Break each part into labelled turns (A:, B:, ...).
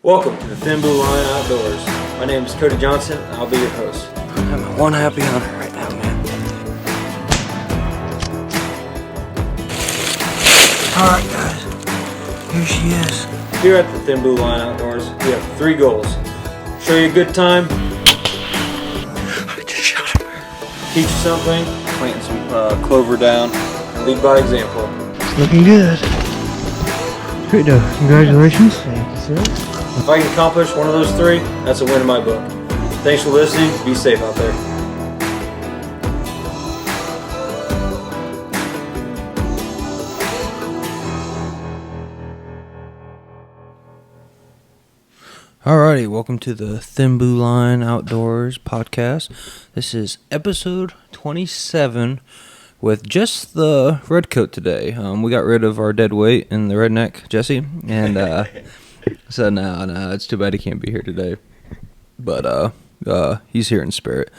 A: Welcome to the Thin Blue Line Outdoors. My name is Cody Johnson, and I'll be your host.
B: I'm one happy hunter right now, man. Alright, guys. Here she is.
A: Here at the Thin Blue Line Outdoors, we have three goals. Show you a good time.
B: I just shot him.
A: Teach you something. Planting some clover down. And lead by example.
B: It's looking good. Great though. Congratulations. Thank you, sir.
A: If I can accomplish one of those three, that's a win in my book. Thanks for listening. Be safe out there.
C: Alrighty, welcome to the Thin Blue Line Outdoors podcast. This is episode 27 with just the red coat today. We got rid of our dead weight in the redneck, Jesse, and so no, it's too bad he can't be here today. But he's here in spirit.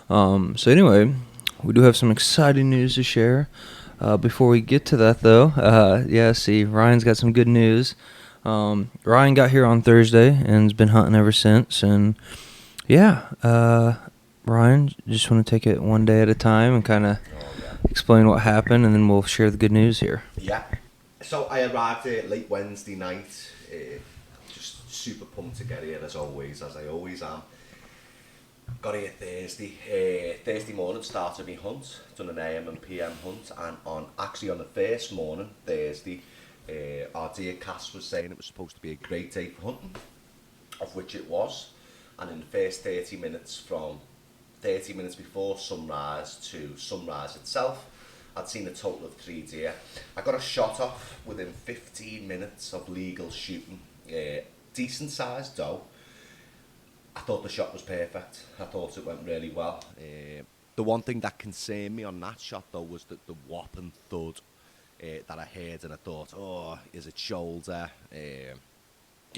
C: So anyway, we do have some exciting news to share. Before we get to that, though, Ryan's got some good news. Ryan got here on Thursday and has been hunting ever since. And Ryan, just want to take it one day at a time and kind of explain what happened, and then we'll share the good news here.
D: Yeah. So I arrived here late Wednesday night. Just super pumped to get here as I always am. Got here Thursday morning, started my hunt, done an AM and PM hunt, and on the first morning, Thursday, our deer cast was saying it was supposed to be a great day for hunting, of which it was. And in the first 30 minutes, from 30 minutes before sunrise to sunrise itself, I'd seen a total of 3 deer. I got a shot off within 15 minutes of legal shooting. Decent sized doe. I thought the shot was perfect. I thought it went really well. The one thing that concerned me on that shot though was that the whop and thud that I heard, and I thought, oh, is it shoulder? I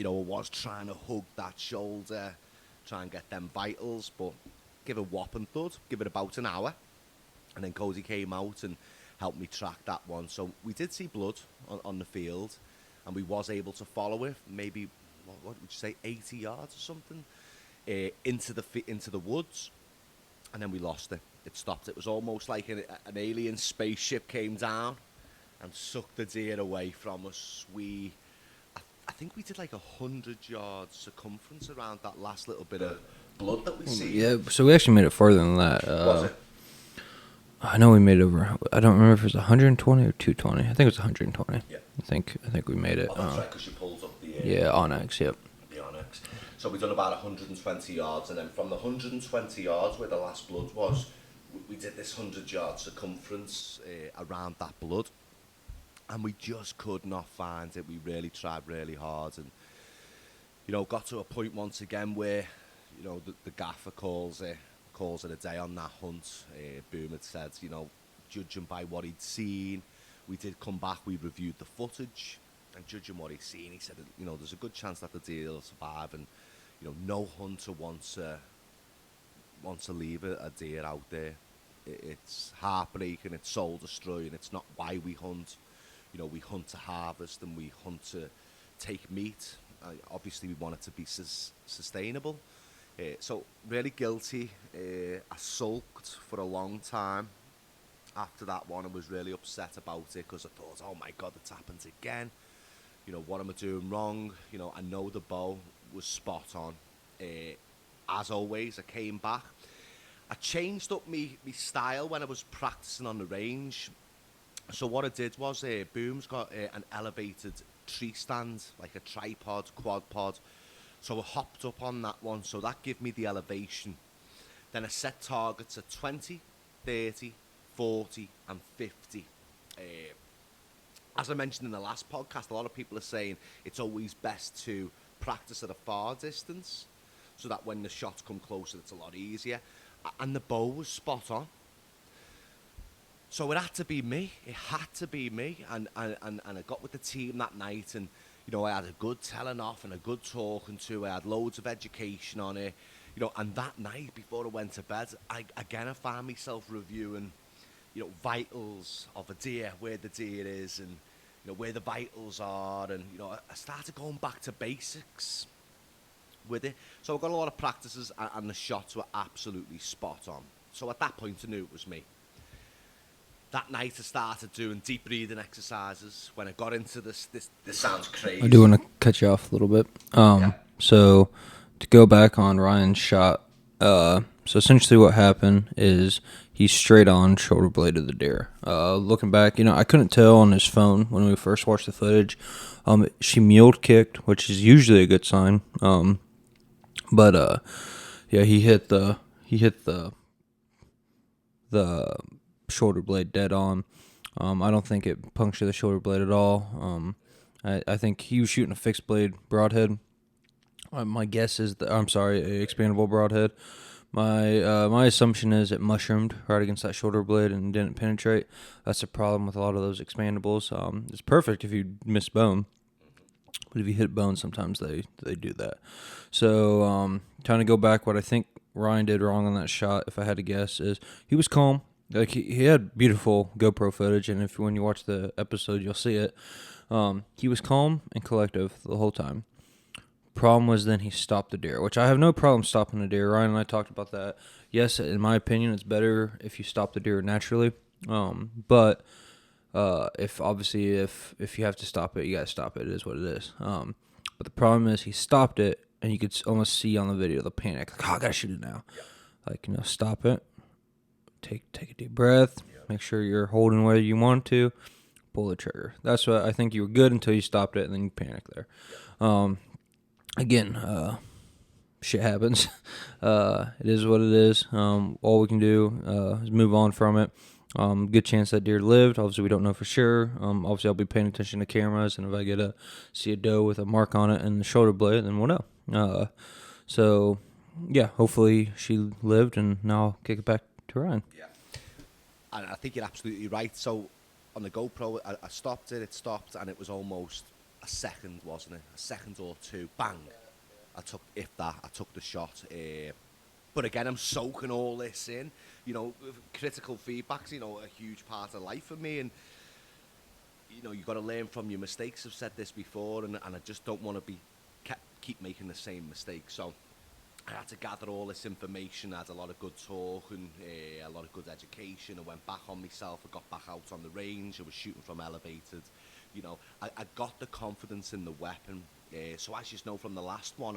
D: was trying to hug that shoulder, try and get them vitals, but give a whop and thud, give it about an hour, and then Cody came out and helped me track that one. So we did see blood on the field, and we was able to follow it, maybe, what would you say, 80 yards or something, into the woods, and then we lost it. It stopped. It was almost like an alien spaceship came down and sucked the deer away from us. I think we did like 100 yards circumference around that last little bit of blood that we see.
C: Yeah, so we actually made it farther than that.
D: Was it?
C: I know we made it over. I don't remember if it was 120 or 220. I think it was 120.
D: Yeah.
C: I think we made it.
D: Oh, that's right, because you pulled up the...
C: yeah, Onyx, yep.
D: The Onyx. So we've done about 120 yards, and then from the 120 yards where the last blood was, we did this 100-yard circumference around that blood, and we just could not find it. We really tried really hard, and got to a point once again where the gaffer calls it a day on that hunt. Boom had said, judging by what he'd seen, we did come back, we reviewed the footage, and judging what he'd seen, he said, there's a good chance that the deer will survive, and no hunter wants to leave a deer out there. It's heartbreaking, it's soul destroying. It's not why we hunt. We hunt to harvest, and we hunt to take meat. Obviously, we want it to be sustainable. So really guilty. I sulked for a long time after that one. I was really upset about it because I thought, oh my God, it's happened again. What am I doing wrong? I know the bow was spot on. As always, I came back. I changed up my style when I was practicing on the range. So what I did was, Boom's got an elevated tree stand, like a tripod, quad pod. So I hopped up on that one, so that gave me the elevation. Then I set targets at 20, 30, 40 and 50. As I mentioned in the last podcast, a lot of people are saying it's always best to practice at a far distance so that when the shots come closer, it's a lot easier. And the bow was spot on. So it had to be me. It had to be me. And I got with the team that night, and I had a good telling off and a good talking to. I had loads of education on it. And that night before I went to bed, I found myself reviewing, vitals of a deer, where the deer is, and where the vitals are, and I started going back to basics. with it. So I got a lot of practices, and the shots were absolutely spot on. So at that point, I knew it was me. That night, I started doing deep breathing exercises. When I got into this sounds crazy.
C: I do want to cut you off a little bit. So to go back on Ryan's shot, so essentially what happened is he straight on shoulder bladed the deer. Looking back, I couldn't tell on his phone when we first watched the footage. She muled kicked, which is usually a good sign. But he hit the shoulder blade dead on. I don't think it punctured the shoulder blade at all. I think he was shooting a fixed blade broadhead. My guess is a expandable broadhead. My assumption is it mushroomed right against that shoulder blade and didn't penetrate. That's a problem with a lot of those expandables. It's perfect if you miss bone, but if you hit bone, sometimes they do that. So trying to go back, what I think Ryan did wrong on that shot, if I had to guess, is he was calm. Like he had beautiful GoPro footage, and when you watch the episode, you'll see it. He was calm and collective the whole time. Problem was then he stopped the deer, which I have no problem stopping a deer. Ryan and I talked about that. Yes, in my opinion, it's better if you stop the deer naturally. But if you have to stop it, you gotta stop it. It is what it is. But the problem is he stopped it, and you could almost see on the video the panic. Like, I gotta shoot it now. Like, stop it. Take a deep breath. Make sure you're holding where you want to. Pull the trigger. That's what I think. You were good until you stopped it, and then you panicked there. Again, shit happens. It is what it is. All we can do is move on from it. Good chance that deer lived. Obviously, we don't know for sure. Obviously, I'll be paying attention to cameras, and if I get see a doe with a mark on it and the shoulder blade, then we'll know. So, yeah, hopefully she lived, and now I'll kick it back to Ryan.
D: Yeah, and I think you're absolutely right. So on the GoPro, I stopped it. It stopped, and it was almost a second, wasn't it? A second or two, bang. I took the shot. But again, I'm soaking all this in. Critical feedback's, a huge part of life for me. And, you've got to learn from your mistakes. I've said this before, and I just don't want to keep making the same mistake. So I had to gather all this information. I had a lot of good talk and a lot of good education. I went back on myself. I got back out on the range. I was shooting from elevated. I got the confidence in the weapon. So as you know from the last one,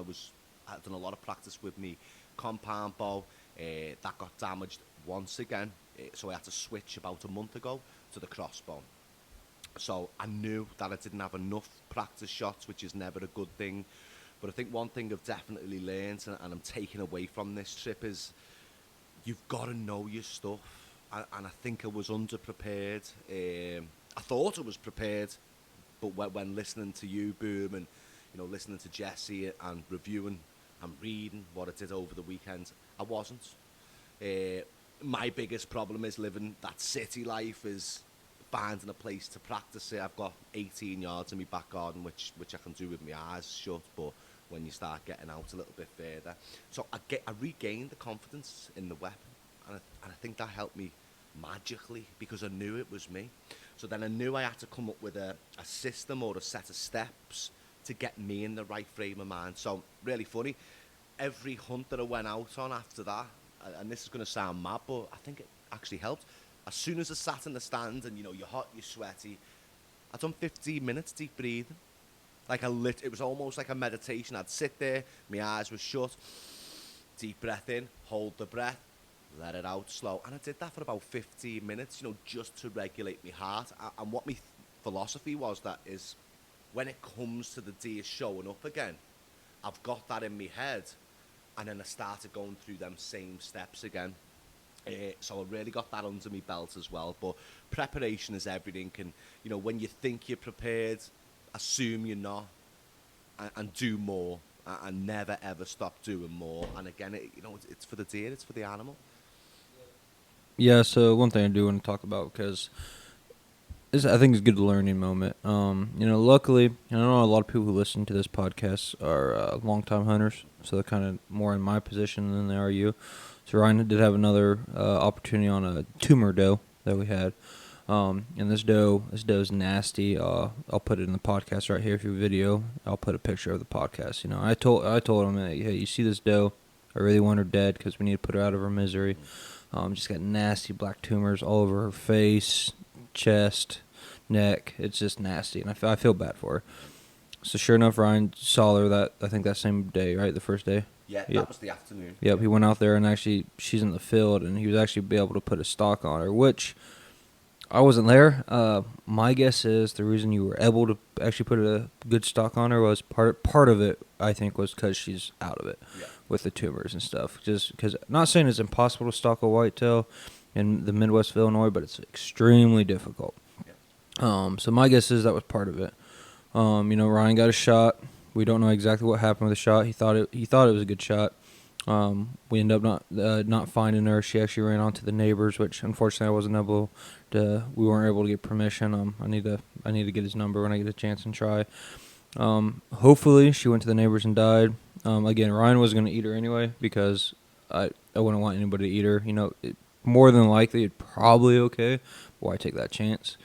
D: I'd done a lot of practice with me compound bow. That got damaged once again. So I had to switch about a month ago to the crossbow. So I knew that I didn't have enough practice shots, which is never a good thing. But I think one thing I've definitely learned, and I'm taking away from this trip, is you've got to know your stuff. And I think I was underprepared. I thought I was prepared, but when listening to you, Boom, and listening to Jesse and reviewing and reading what I did over the weekend, I wasn't. My biggest problem is living that city life, is finding a place to practice it. I've got 18 yards in my back garden, which I can do with my eyes shut, but when you start getting out a little bit further. So I regained the confidence in the weapon, and I think that helped me magically, because I knew it was me. So then I knew I had to come up with a system or a set of steps to get me in the right frame of mind. So really funny, every hunt that I went out on after that, and this is going to sound mad, but I think it actually helped. As soon as I sat in the stand and you're hot, you're sweaty, I'd done 15 minutes deep breathing. It was almost like a meditation. I'd sit there, my eyes were shut, deep breath in, hold the breath, let it out slow. And I did that for about 15 minutes, just to regulate my heart. And what my philosophy was, that is, when it comes to the deer showing up again, I've got that in my head. And then I started going through them same steps again. So I really got that under my belt as well. But preparation is everything. And, when you think you're prepared, assume you're not, and do more, and never ever stop doing more. And again, it's for the deer, it's for the animal.
C: Yeah, so one thing I do want to talk about, because I think it's a good learning moment. Luckily, I know a lot of people who listen to this podcast are longtime hunters, so they're kind of more in my position than they are you. So Ryan did have another opportunity on a tumor doe that we had. And this doe's nasty. I'll put it in the podcast right here for your video. I'll put a picture of the podcast. You know, I told him, hey, you see this doe? I really want her dead because we need to put her out of her misery. Just got nasty black tumors all over her face, chest, neck. It's just nasty, and I feel bad for her. So sure enough, Ryan saw her I think that same day, right? The first day?
D: Yeah,
C: Yep.
D: that was the afternoon.
C: Yep, he went out there, and actually she's in the field, and he was actually be able to put a stock on her, which I wasn't there. My guess is the reason you were able to actually put a good stock on her was part of it, I think, was because she's out of it with the tumors and stuff. Just because, not saying it's impossible to stock a whitetail in the Midwest of Illinois, but it's extremely difficult. So my guess is that was part of it. Ryan got a shot. We don't know exactly what happened with the shot. He thought it was a good shot. We ended up not finding her. She actually ran onto the neighbors, which unfortunately I wasn't able to. We weren't able to get permission. I need to get his number when I get a chance and try. Hopefully she went to the neighbors and died. Again, Ryan was going to eat her anyway because I wouldn't want anybody to eat her. You know, more than likely it's probably okay. Why take that chance?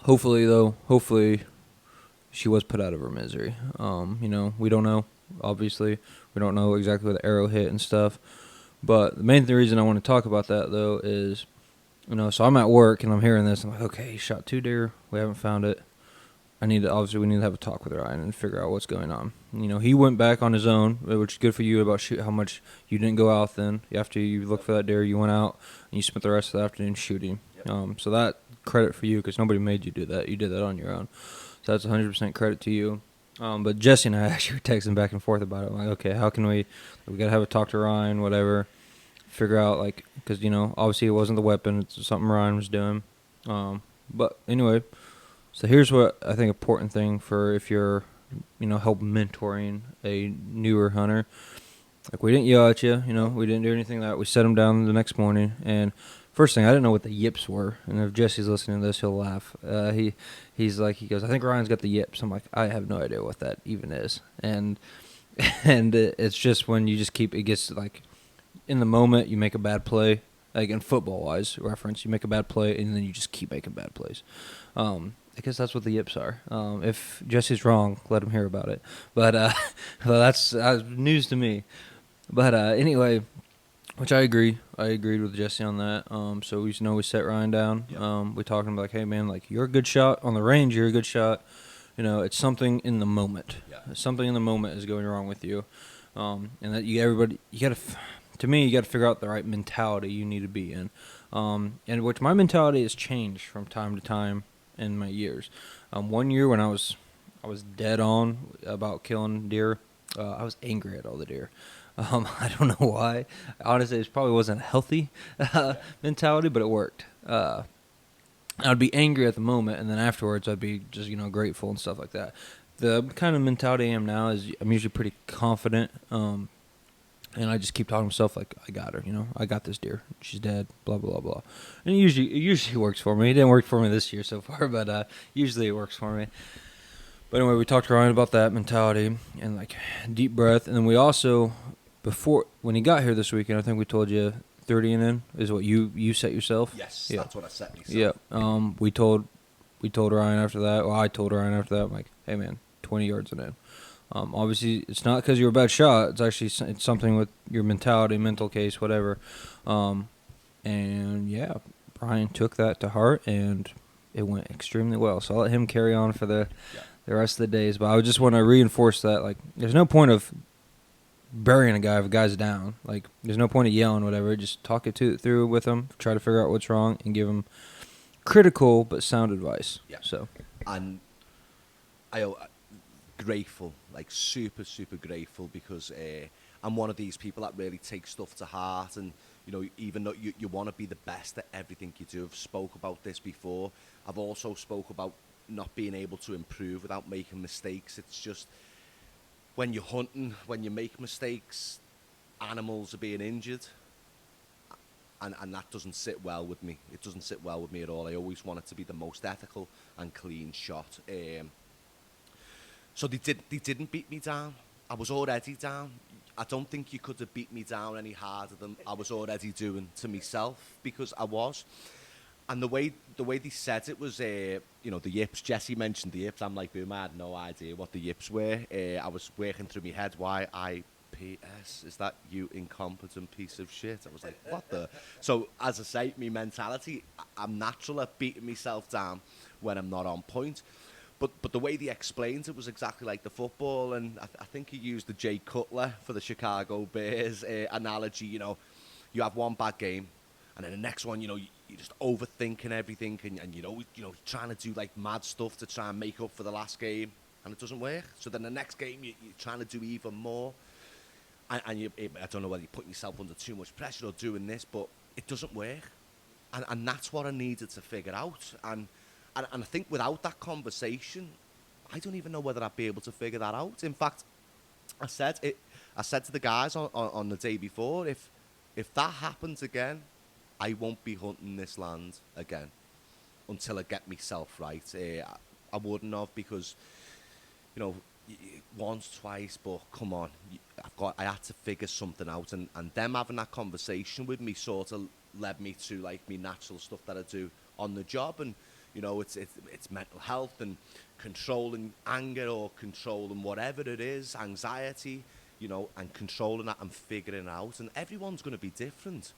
C: Hopefully she was put out of her misery. We don't know. Obviously, we don't know exactly where the arrow hit and stuff. But the main reason I want to talk about that, though, is, so I'm at work and I'm hearing this. I'm like, okay, he shot 2 deer. We haven't found it. we need to have a talk with Ryan and figure out what's going on. He went back on his own, which is good for you about how much you didn't go out then. After you looked for that deer, you went out and you spent the rest of the afternoon shooting. Yep. So that credit for you because nobody made you do that. You did that on your own. So that's 100% credit to you. But Jesse and I actually were texting back and forth about it. I'm like, okay, how can we got to have a talk to Ryan, whatever, figure out, because, obviously it wasn't the weapon. It's something Ryan was doing. But anyway, so here's what I think important thing for if you're, help mentoring a newer hunter. We didn't yell at you, we didn't do anything like that. We set him down the next morning, and first thing, I didn't know what the yips were. And if Jesse's listening to this, he'll laugh. He goes, I think Ryan's got the yips. I'm like, I have no idea what that even is. And it's just when you just it gets in the moment, you make a bad play. In football-wise reference, you make a bad play, and then you just keep making bad plays. I guess that's what the yips are. If Jesse's wrong, let him hear about it. But well, that's news to me. But anyway, which I agree. I agreed with Jesse on that. So we set Ryan down. Yep. We talked to him you're a good shot on the range. You're a good shot. It's something in the moment. Yeah. Something in the moment is going wrong with you. And that you got to. To me, you got to figure out the right mentality you need to be in, and which my mentality has changed from time to time in my years. 1 year when I was dead on about killing deer, I was angry at all the deer. I don't know why. Honestly, it probably wasn't a healthy mentality, but it worked. I'd be angry at the moment, and then afterwards I'd be just grateful and stuff like that. The kind of mentality I am now is I'm usually pretty confident. And I just keep talking to myself I got her, I got this deer. She's dead, blah, blah, blah. And it usually works for me. It didn't work for me this year so far, but usually it works for me. But anyway, we talked to Ryan about that mentality and deep breath. And then we also, when he got here this weekend, I think we told you 30 and in is what you set yourself.
D: Yes,
C: yeah.
D: That's what I set myself.
C: Yeah. We told Ryan after that. Well, I told Ryan after that. I'm like, hey man, 20 yards and in. Obviously, it's not because you're a bad shot. It's actually something with your mentality, mental case, whatever. And yeah, Brian took that to heart, and it went extremely well. So I'll let him carry on for the rest of the days. But I just want to reinforce that, there's no point of burying a guy if a guy's down. There's no point of yelling, whatever. Just talk it through with him, try to figure out what's wrong, and give him critical but sound advice. Yeah. So. And
D: grateful, super, super grateful because I'm one of these people that really takes stuff to heart, and even though you want to be the best at everything you do. I've spoke about this before. I've also spoke about not being able to improve without making mistakes. It's just when you're hunting, when you make mistakes, animals are being injured, and that doesn't sit well with me. It doesn't sit well with me at all. I always want it to be the most ethical and clean shot. So they didn't beat me down. I was already down. I don't think you could have beat me down any harder than I was already doing to myself, because I was. And the way they said it was, the yips. Jesse mentioned the yips. I'm like, boom, I had no idea what the yips were. I was working through my head, YIPS, is that you incompetent piece of shit? I was like, what the? So, as I say, my mentality, I'm natural at beating myself down when I'm not on point. But the way they explained it was exactly like the football, and I think he used the Jay Cutler for the Chicago Bears analogy. You have one bad game, and then the next one, you're just overthinking everything, and trying to do like mad stuff to try and make up for the last game, and it doesn't work. So then the next game, you're trying to do even more, and I don't know whether you're putting yourself under too much pressure or doing this, but it doesn't work, and that's what I needed to figure out, and I think without that conversation, I don't even know whether I'd be able to figure that out. In fact, I said to the guys on the day before, if that happens again, I won't be hunting this land again until I get myself right. I wouldn't have, because, once, twice, but come on, I had to figure something out, and them having that conversation with me sort of led me to like me natural stuff that I do on the job, and it's mental health and controlling anger or controlling whatever it is, anxiety, and controlling that and figuring it out. And everyone's going to be different.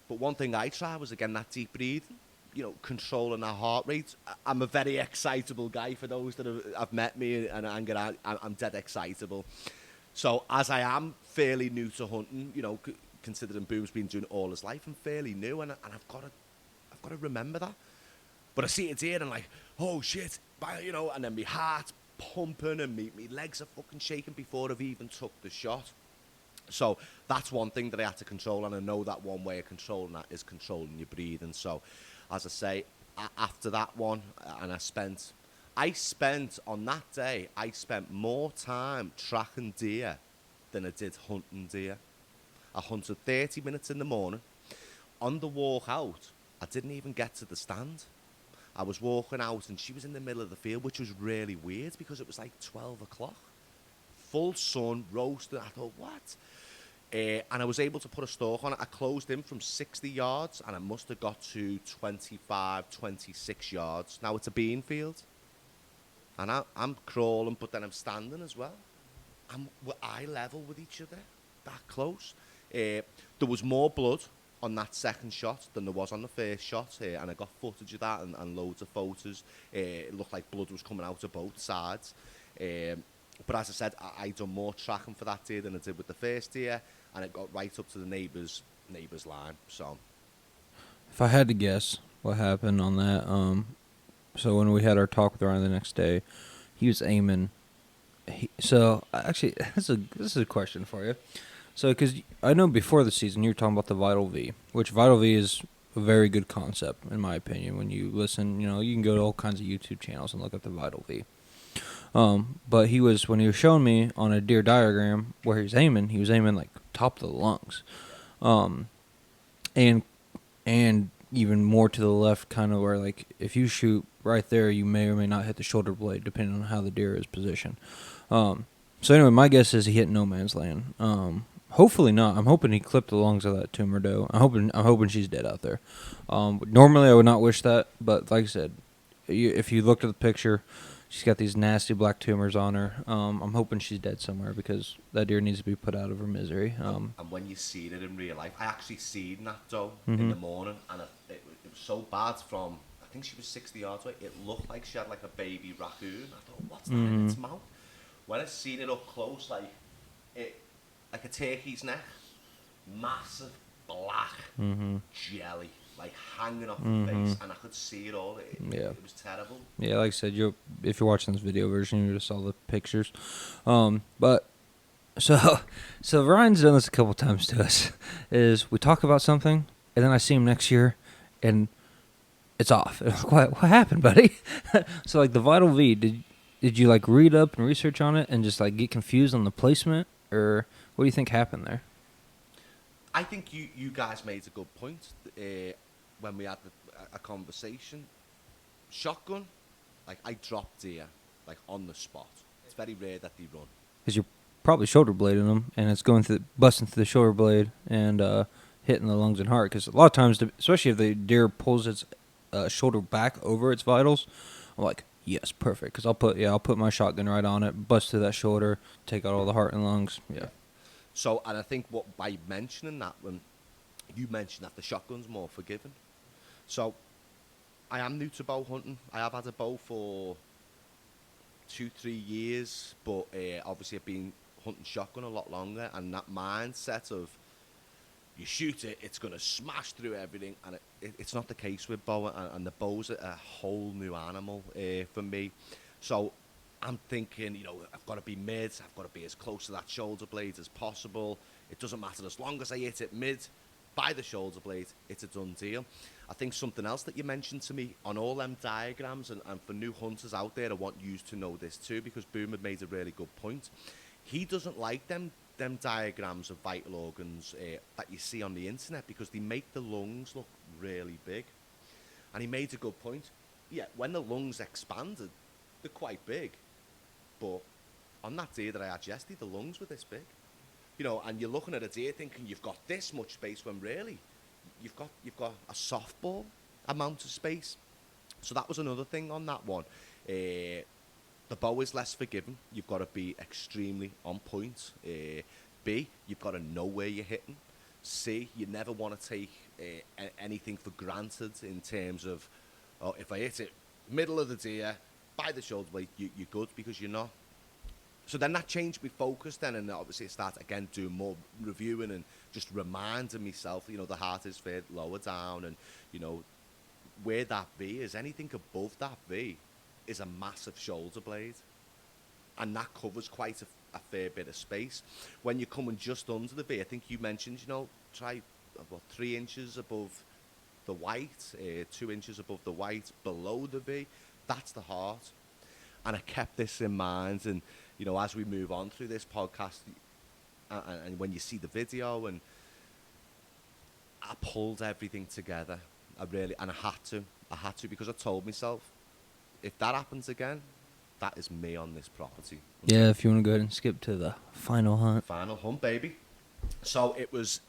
D: But one thing I tried was, again, that deep breathing, controlling that heart rate. I'm a very excitable guy. For those that have met me and anger, I'm dead excitable. So as I am fairly new to hunting, considering Boom's been doing it all his life, I'm fairly new, and I've got to remember that. But I see it here and like, oh shit, and then my heart's pumping and my legs are fucking shaking before I've even took the shot. So that's one thing that I had to control, and I know that one way of controlling that is controlling your breathing. So, as I say, after that one, and I spent on that day, I spent more time tracking deer than I did hunting deer. I hunted 30 minutes in the morning. On the walk out, I didn't even get to the stand. I was walking out and she was in the middle of the field, which was really weird because it was like 12 o'clock. Full sun, roasting. I thought, what? And I was able to put a stalk on it. I closed in from 60 yards and I must have got to 25, 26 yards. Now it's a bean field. And I'm crawling, but then I'm standing as well. We're eye level with each other, that close. There was more blood on that second shot than there was on the first shot, and I got footage of that and loads of photos. It looked like blood was coming out of both sides. But as I said, I done more tracking for that deer than I did with the first deer, and it got right up to the neighbour's line. So,
C: if I had to guess what happened on that, so when we had our talk with Ryan the next day, he was aiming. So actually, this is a question for you. So, because I know before the season you were talking about the Vital V, which Vital V is a very good concept, in my opinion. When you listen, you can go to all kinds of YouTube channels and look at the Vital V. But when he was showing me on a deer diagram where he was aiming like top of the lungs. And even more to the left, kind of where like if you shoot right there, you may or may not hit the shoulder blade, depending on how the deer is positioned. So anyway, my guess is he hit no man's land. Hopefully not. I'm hoping he clipped the lungs of that tumor doe. I'm hoping she's dead out there. Normally I would not wish that, but like I said, if you looked at the picture, she's got these nasty black tumors on her. I'm hoping she's dead somewhere because that deer needs to be put out of her misery.
D: And when you see it in real life, I actually seen that doe in the morning, and it was so bad from, I think she was 60 yards away, it looked like she had like a baby raccoon. I thought, what's that in its mouth? When I seen it up close, like a turkey's neck, massive black jelly, like hanging off the face, and I could see it all. It was terrible.
C: Yeah, like I said, if you're watching this video version, you just saw the pictures. But so Ryan's done this a couple times to us. Is we talk about something, and then I see him next year, and it's off. What happened, buddy? So like the Vital V, did you like read up and research on it and just like get confused on the placement, or what do you think happened there?
D: I think you guys made a good point when we had a conversation. Shotgun, like I drop deer like on the spot. It's very rare that they run.
C: Because you're probably shoulder blading them, and it's busting through the shoulder blade and hitting the lungs and heart. Because a lot of times, especially if the deer pulls its shoulder back over its vitals, I'm like, yes, perfect. Because I'll put my shotgun right on it, bust through that shoulder, take out all the heart and lungs. Yeah.
D: So, and I think by mentioning that, when you mentioned that the shotgun's more forgiving. So, I am new to bow hunting. I have had a bow for 2-3 years, but obviously I've been hunting shotgun a lot longer, and that mindset of you shoot it, it's going to smash through everything, and it's not the case with bow, and the bow's a whole new animal for me. So I'm thinking, I've got to be mid, I've got to be as close to that shoulder blade as possible. It doesn't matter, as long as I hit it mid by the shoulder blade, it's a done deal. I think something else that you mentioned to me on all them diagrams, and for new hunters out there, I want you to know this too, because Boom had made a really good point. He doesn't like them diagrams of vital organs that you see on the internet, because they make the lungs look really big. And he made a good point. Yeah, when the lungs expanded, they're quite big. But on that deer that I had yesterday, the lungs were this big. And you're looking at a deer thinking you've got this much space, when really you've got a softball amount of space. So that was another thing on that one. The bow is less forgiving. You've got to be extremely on point. B, you've got to know where you're hitting. C, you never want to take anything for granted in terms of, oh, if I hit it middle of the deer by the shoulder blade, you're good, because you're not. So then that changed my focus then, and obviously I started again doing more reviewing and just reminding myself, the heart is fair lower down, and where that V is, anything above that V is a massive shoulder blade, and that covers quite a fair bit of space. When you're coming just under the V, I think you mentioned, try about 3 inches above the white, 2 inches above the white, below the V, that's the heart. And I kept this in mind, and as we move on through this podcast, and when you see the video, and I pulled everything together. I had to, because I told myself, if that happens again, that is me on this property.
C: Yeah, if you want to go ahead and skip to the final hunt.
D: Final hunt, baby. So it was,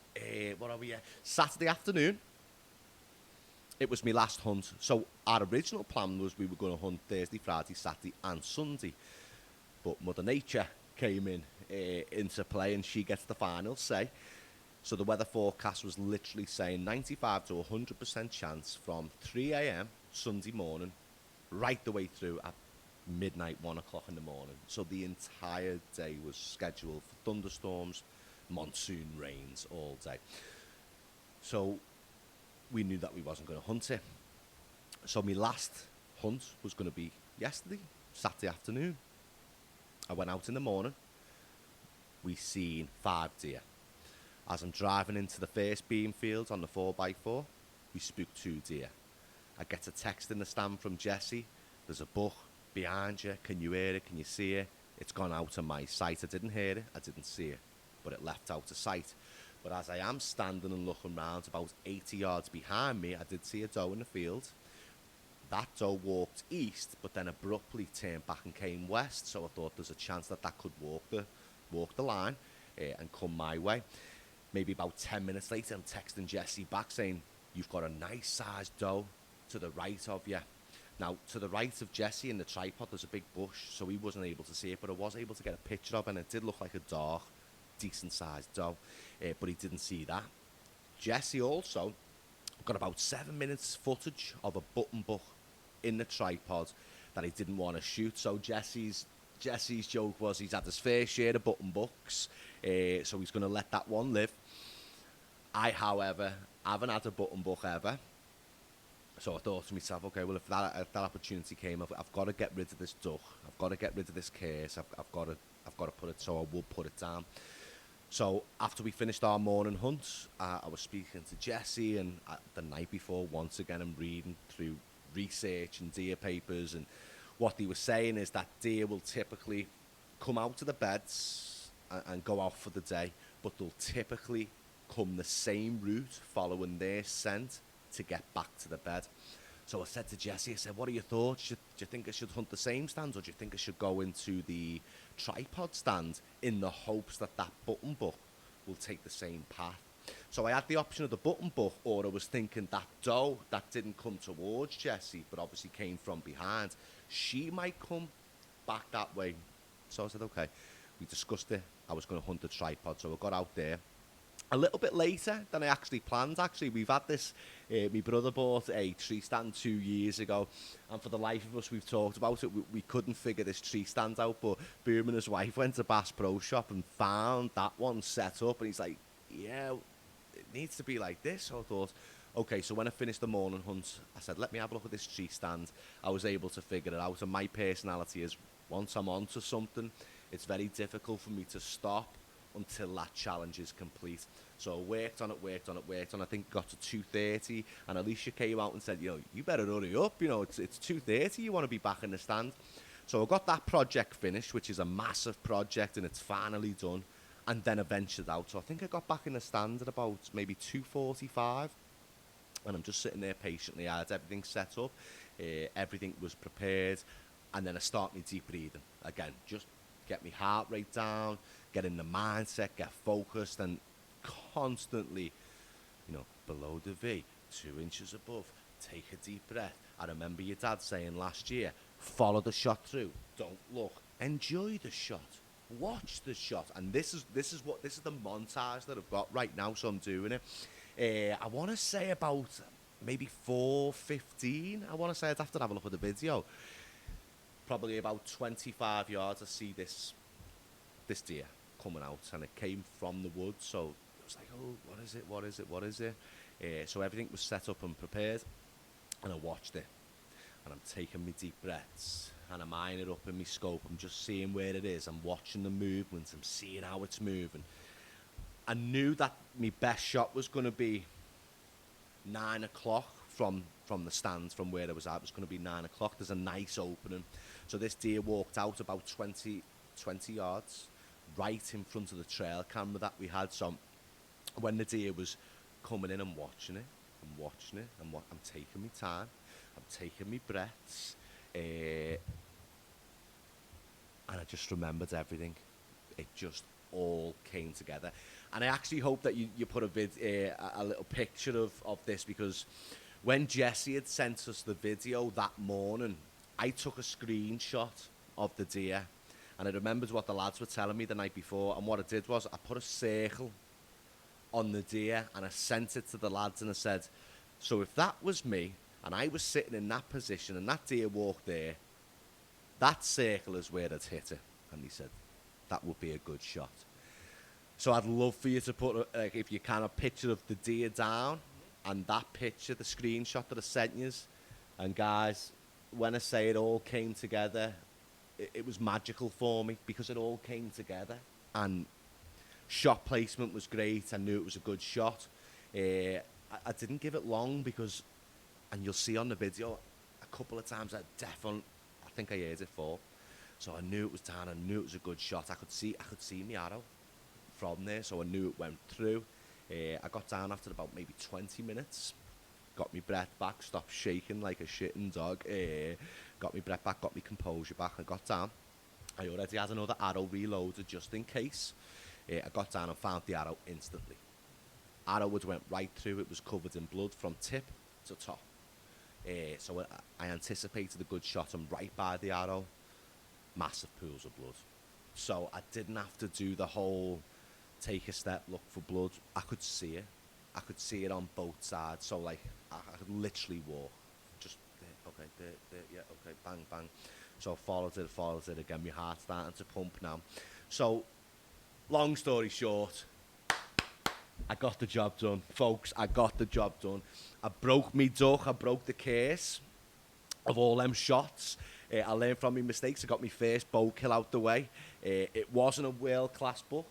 D: Saturday afternoon. It was my last hunt. So our original plan was we were going to hunt Thursday, Friday, Saturday and Sunday. But Mother Nature came into play, and she gets the final say. So the weather forecast was literally saying 95 to 100% chance from 3 a.m. Sunday morning right the way through at midnight, 1 o'clock in the morning. So the entire day was scheduled for thunderstorms, monsoon rains all day. So we knew that we wasn't going to hunt it. So my last hunt was going to be yesterday, Saturday afternoon. I went out in the morning. We seen 5 deer. As I'm driving into the first bean field on the 4x4, we spooked 2 deer. I get a text in the stand from Jesse. There's a buck behind you. Can you hear it? Can you see it? It's gone out of my sight. I didn't hear it. I didn't see it. But it left out of sight. But as I am standing and looking round, about 80 yards behind me, I did see a doe in the field. That doe walked east, but then abruptly turned back and came west. So I thought there's a chance that could walk the line and come my way. Maybe about 10 minutes later, I'm texting Jesse back saying, you've got a nice sized doe to the right of you. Now, to the right of Jesse in the tripod, there's a big bush, so he wasn't able to see it, but I was able to get a picture of it, and it did look like a dark, decent sized doe, but he didn't see that. Jesse also got about 7 minutes footage of a button buck in the tripod that he didn't want to shoot. So Jesse's joke was he's had his fair share of button bucks, so he's going to let that one live. I, however, haven't had a button buck ever. So I thought to myself, okay, well, if that opportunity came, I've got to get rid of this duck. I've got to get rid of this case. I've got to put it, so I will put it down. So after we finished our morning hunt, I was speaking to Jesse, and the night before, once again, I'm reading through research and deer papers, and what they were saying is that deer will typically come out of the beds and go out for the day, but they'll typically come the same route following their scent to get back to the bed. So I said to Jesse, I said, what are your thoughts? Do you think I should hunt the same stand, or do you think I should go into the tripod stand in the hopes that button buck will take the same path? So I had the option of the button buck, or I was thinking that doe that didn't come towards Jessie, but obviously came from behind, she might come back that way. So I said, okay. We discussed it. I was going to hunt a tripod, so I got out there. A little bit later than I actually planned, actually. We've had this, my brother bought a tree stand 2 years ago, and for the life of us, we've talked about it. We couldn't figure this tree stand out, but Boom and his wife went to Bass Pro Shop and found that one set up, and he's like, yeah, it needs to be like this. So I thought, okay, so when I finished the morning hunt, I said, let me have a look at this tree stand. I was able to figure it out, and my personality is, once I'm onto something, it's very difficult for me to stop until that challenge is complete. So I worked on it. I think got to 2:30, and Alicia came out and said, you better hurry up. It's 2:30. You want to be back in the stand. So I got that project finished, which is a massive project, and it's finally done. And then I ventured out. So I think I got back in the stand at about maybe 2:45, and I'm just sitting there patiently. I had everything set up, everything was prepared, and then I start my deep breathing again. Just get my heart rate down, get in the mindset, get focused, and constantly, below the V, 2 inches above, take a deep breath. I remember your dad saying last year, follow the shot through, don't look, enjoy the shot, watch the shot. And this is the montage that I've got right now, so I'm doing it. I want to say about maybe 4:15. I want to say I'd have to have a look at the video. Probably about 25 yards, I see this deer coming out, and it came from the woods. So it was like, oh, what is it? So everything was set up and prepared, and I watched it, and I'm taking my deep breaths, and I'm eyeing it up in my scope. I'm just seeing where it is. I'm watching the movements. I'm seeing how it's moving. I knew that my best shot was going to be 9 o'clock from the stands, from where I was at. It was going to be 9 o'clock. There's a nice opening. So this deer walked out about 20 yards, right in front of the trail camera that we had. So when the deer was coming in, I'm watching it. I'm taking my time. I'm taking my breaths. And I just remembered everything. It just all came together. And I actually hope that you put a little picture of this, because when Jessie had sent us the video that morning, I took a screenshot of the deer, and I remembered what the lads were telling me the night before, and what I did was I put a circle on the deer, and I sent it to the lads, and I said, so if that was me, and I was sitting in that position, and that deer walked there, that circle is where I'd hit it. And he said, that would be a good shot. So I'd love for you to put, if you can, a picture of the deer down, and that picture, the screenshot that I sent you. And guys, when I say it all came together, it was magical for me, because it all came together. And shot placement was great. I knew it was a good shot. I didn't give it long, because, and you'll see on the video, a couple of times I think I heard it fall. So I knew it was down. I knew it was a good shot. I could see my arrow from there, so I knew it went through. I got down after about maybe 20 minutes, got my breath back, stopped shaking like a shitting dog, got my breath back, got my composure back, and got down. I already had another arrow reloaded just in case. I got down and found the arrow instantly. Arrow went right through. It was covered in blood from tip to top. So I anticipated a good shot, and right by the arrow, massive pools of blood. So I didn't have to do the whole take a step, look for blood. I could see it. I could see it on both sides. So like I could literally walk. Just there, yeah, okay, bang, bang. So I followed it again. My heart's starting to pump now. So long story short, I got the job done. Folks, I got the job done. I broke me duck. I broke the curse of all them shots. I learned from my mistakes. I got my first bow kill out the way. It wasn't a world-class buck.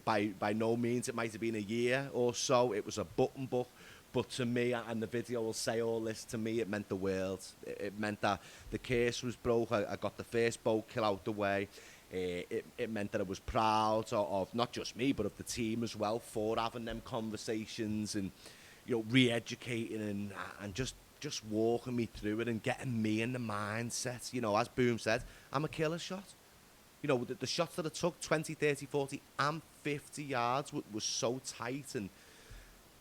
D: By no means. It might have been a year or so. It was a button buck. But to me, and the video will say all this, to me it meant the world. It meant that the curse was broke. I got the first bow kill out the way. It meant that I was proud of not just me, but of the team as well, for having them conversations and, re-educating and just walking me through it and getting me in the mindset. As Boom said, I'm a killer shot. The shots that I took, 20, 30, 40 and 50 yards was so tight, and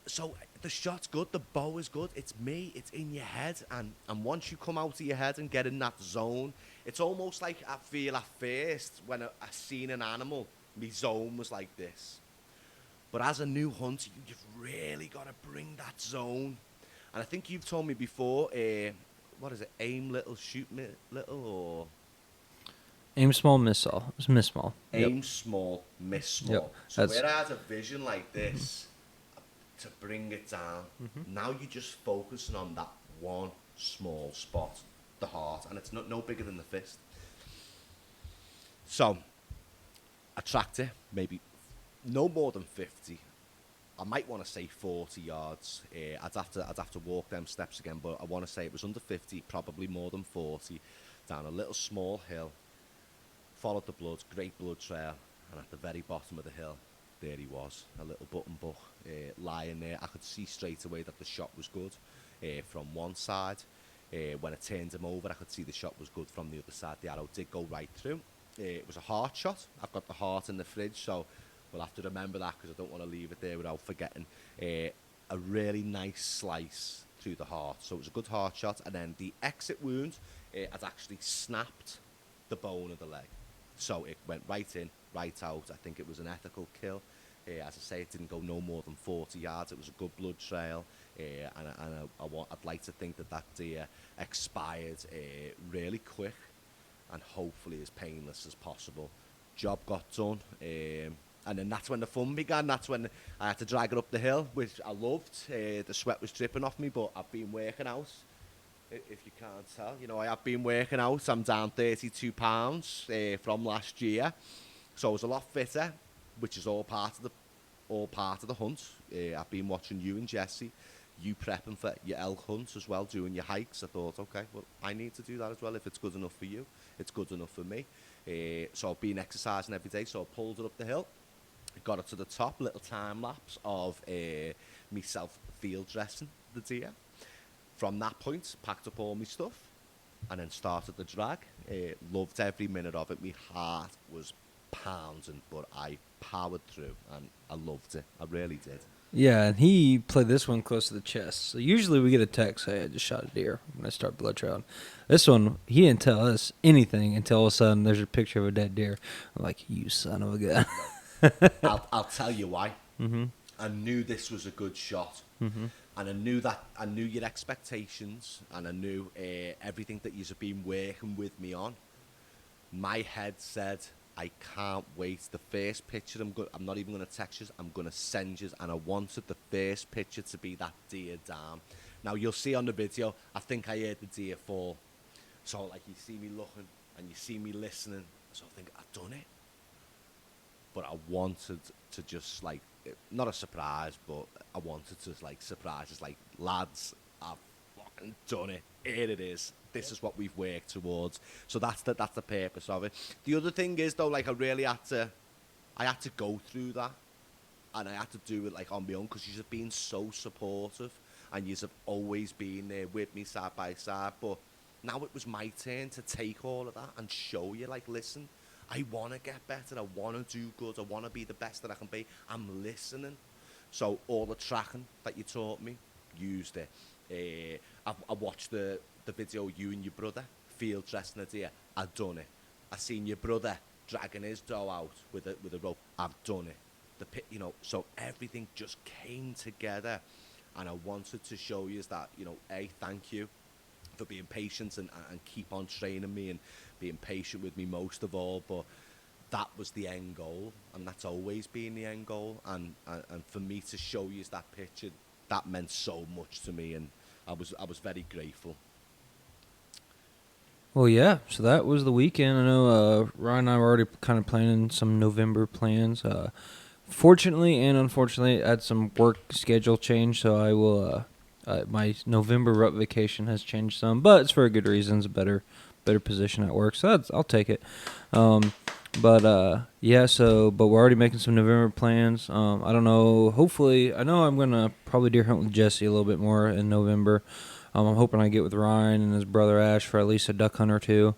D: So the shot's good, the bow is good, it's me, it's in your head, and once you come out of your head and get in that zone, it's almost like I feel at first when I seen an animal, my zone was like this. But as a new hunter, you've really got to bring that zone. And I think you've told me before, what is it, aim little, shoot little, or...
C: Aim small, miss small.
D: Aim small, miss small.
C: Yep.
D: So where I had a vision like this, to bring it down, now you're just focusing on that one small spot, the heart, and it's no bigger than the fist. So, I tracked it, maybe no more than 50. I might want to say 40 yards. I'd have to walk them steps again, but I want to say it was under 50, probably more than 40, down a little small hill. Followed the blood, great blood trail, and at the very bottom of the hill, there he was, a little button buck lying there. I could see straight away that the shot was good from one side. When I turned him over, I could see the shot was good from the other side. The arrow did go right through. It was a heart shot. I've got the heart in the fridge, so we'll have to remember that because I don't want to leave it there without forgetting. A really nice slice through the heart. So it was a good heart shot, and then the exit wound had actually snapped the bone of the leg. So it went right in, right out. I think it was an ethical kill. As I say, it didn't go no more than 40 yards. It was a good blood trail. I'd like to think that deer expired really quick and hopefully as painless as possible. Job got done. And then that's when the fun began. That's when I had to drag it up the hill, which I loved. The sweat was dripping off me, but I've been working out. If you can't tell, I have been working out. I'm down 32 pounds from last year, so I was a lot fitter, which is all part of the hunt. I've been watching you and Jesse, you prepping for your elk hunts as well, doing your hikes. I thought, okay, well, I need to do that as well. If it's good enough for you, it's good enough for me. So I've been exercising every day. So I pulled it up the hill, got it to the top, little time lapse of myself field dressing the deer. From that point, packed up all my stuff and then started the drag. Loved every minute of it. My heart was pounding, but I powered through and I loved it. I really did.
C: Yeah, and he played this one close to the chest. So usually we get a text, hey, I just shot a deer when I start blood trailing. This one, he didn't tell us anything until all of a sudden there's a picture of a dead deer. I'm like, you son of a gun.
D: I'll tell you why.
C: Mm-hmm.
D: I knew this was a good shot.
C: Mm-hmm.
D: And I knew your expectations, and I knew everything that you've been working with me on. My head said, I can't wait. The first picture I'm not even going to text you, I'm going to send you, and I wanted the first picture to be that deer down. Now, you'll see on the video, I think I heard the deer fall. So, like, you see me looking, and you see me listening, so I think, I've done it. But I wanted to just, like, not a surprise, but I wanted to, like, surprise us, like, lads, I've fucking done it. Here it is. This is what we've worked towards. So that's the purpose of it. The other thing is, though, like, I had to go through that, and I had to do it, like, on my own, because you've been so supportive, and you've always been there with me side by side. But now it was my turn to take all of that and show you, like, listen, I want to get better. I want to do good. I want to be the best that I can be. I'm listening. So all the tracking that you taught me, used it. I watched the video you and your brother field dressing a deer. I've done it. I seen your brother dragging his doe out with a rope. I've done it. So everything just came together, and I wanted to show you that, thank you for being patient and keep on training me and being patient with me most of all. But that was the end goal, and that's always been the end goal. And for me to show you that picture, that meant so much to me, and I was very grateful.
C: Well, yeah, so that was the weekend. I know Ryan and I were already kind of planning some November plans. Fortunately and unfortunately, I had some work schedule change, so I will... my November rut vacation has changed some, but it's for good reasons. A better position at work, so I'll take it. But we're already making some November plans. I don't know. Hopefully, I know I'm gonna probably deer hunt with Jesse a little bit more in November. I'm hoping I get with Ryan and his brother Ash for at least a duck hunt or two.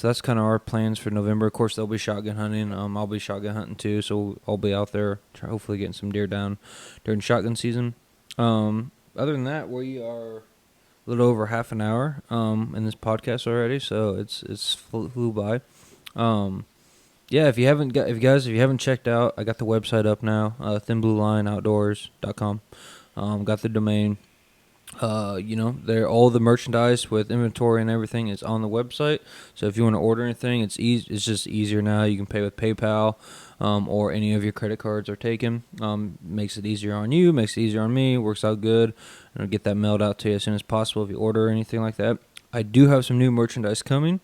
C: that's kind of our plans for November. Of course, they'll be shotgun hunting. I'll be shotgun hunting too, so I'll be out there hopefully getting some deer down during shotgun season. Other than that, we are a little over half an hour in this podcast already, so it's flew by. Yeah, if you haven't checked out, I got the website up now, thinbluelineoutdoors.com. Got the domain. There all the merchandise with inventory and everything is on the website. So if you want to order anything, it's easy. It's just easier now. You can pay with PayPal, or any of your credit cards are taken. Makes it easier on you. Makes it easier on me. Works out good. And I'll get that mailed out to you as soon as possible if you order anything like that. I do have some new merchandise coming.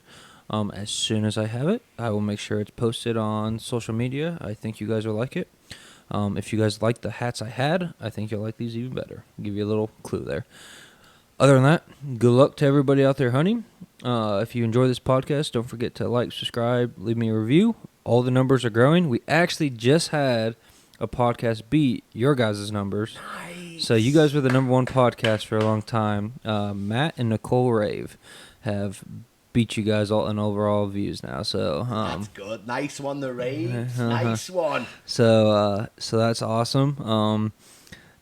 C: As soon as I have it, I will make sure it's posted on social media. I think you guys will like it. If you guys like the hats I had, I think you'll like these even better. I'll give you a little clue there. Other than that, good luck to everybody out there hunting. If you enjoy this podcast, don't forget to like, subscribe, leave me a review. All the numbers are growing. We actually just had a podcast beat your guys' numbers. Nice. So you guys were the number one podcast for a long time. Matt and Nicole Rave have beat you guys all in overall views now, so
D: that's good. Nice one, the Rave. Nice one.
C: So that's awesome.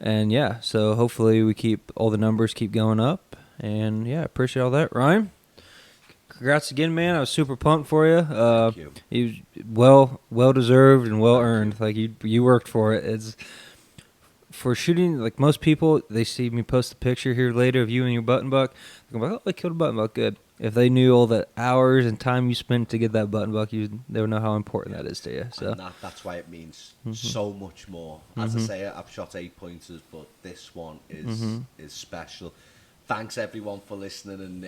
C: And yeah, so hopefully we keep all the numbers keep going up, and yeah, appreciate all that. Ryan, congrats again, man. I was super pumped for you.
D: Thank you.
C: You well deserved and well earned. Like you worked for it. It's for shooting. Like most people, they see me post a picture here later of you and your button buck. They're like, oh, they killed a button buck. Good. If they knew all the hours and time you spent to get that button buck, they would know how important that is to you. So
D: and that's why it means so much more. As I say, I've shot 8 pointers, but this one is special. Thanks everyone for listening, and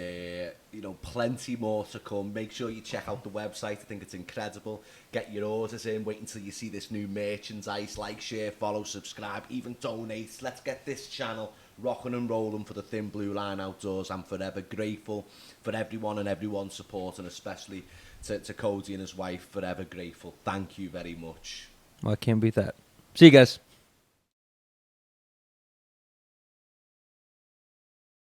D: plenty more to come. Make sure you check out the website. I think it's incredible. Get your orders in. Wait until you see this new merchandise. Like, share, follow, subscribe, even donate. Let's get this channel rocking and rolling for the Thin Blue Line Outdoors. I'm forever grateful for everyone and everyone's support, and especially to Cody and his wife. Forever grateful. Thank you very much.
C: Well, I can't beat that. See you guys.